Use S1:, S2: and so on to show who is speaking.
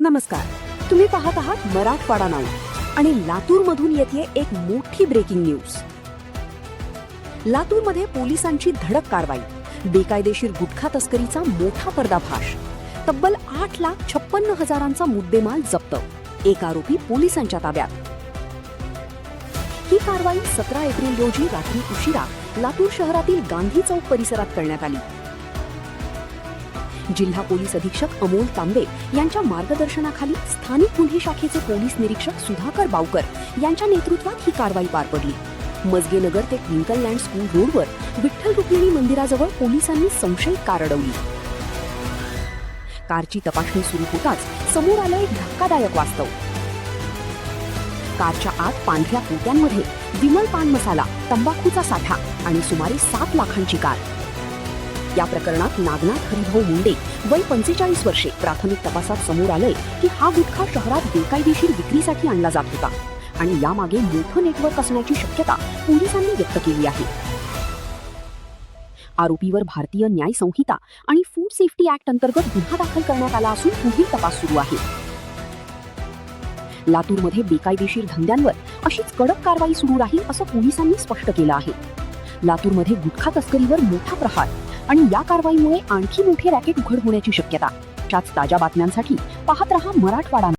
S1: नमस्कार, तुम्ही पाहत आहात मराठवाडा नाऊ आणि लातूरमधून येते एक मोठी ब्रेकिंग न्यूज। लातूरमध्ये पोलिसांची धडक कारवाई, बेकायदेशीर गुटखा तस्करीचा मोठा पर्दाफाश, तब्बल 8,56,000चा मुद्देमाल जप्त, एक आरोपी पोलिसांच्या ताब्यात। ही कारवाई 17 एप्रिल रोजी रात्री उशिरा लातूर शहरातील गांधी चौक परिसरात करण्यात आली। जिल्हा पोलीस अधीक्षक अमोल तांबे यांच्या मार्गदर्शनाखाली स्थानिक गुन्हे शाखेचे पोलीस निरीक्षक सुधाकर बावकर यांच्या नेतृत्वात ही कारवाई पार पडली। मजगेनगर ते ट्विंकललँड स्कूल रोडवर विठ्ठल रुक्मिणी मंदिराजवळ पोलिसांनी संशयित कार अडवली। कारची तपासणी सुरू होताच समोर आलं एक धक्कादायक वास्तव। कारच्या आत पांढऱ्या पोत्यांमध्ये विमल पान मसाला, तंबाखूचा साठा आणि सुमारे 7 लाखांची कार। या प्रकरणात नागनाथ हरिभाऊ मुंडे वय 45 वर्षे प्राथमिक तपासात समोर आलंय की हा गुटखा शहरात बेकायदेशीर विक्रीसाठी आणला जात होता आणि यामागे मोठं नेटवर्क असण्याची शक्यता पोलिसांनी व्यक्त केली आहे। आरोपीवर भारतीय न्याय संहिता आणि फूड सेफ्टी ऍक्ट अंतर्गत गुन्हा दाखल करण्यात आला असून पुढील तपास सुरू आहे। लातूरमध्ये बेकायदेशीर धंद्यांवर अशीच कडक कारवाई सुरू राहील असं पोलिसांनी स्पष्ट केलं आहे। लातूरमध्ये गुटखा तस्करीवर मोठा प्रहार आणि या कारवाईमुळे आणखी मोठे रॅकेट उघड होण्याची शक्यता। त्याच ताज्या बातम्यांसाठी पाहत रहा मराठवाडा।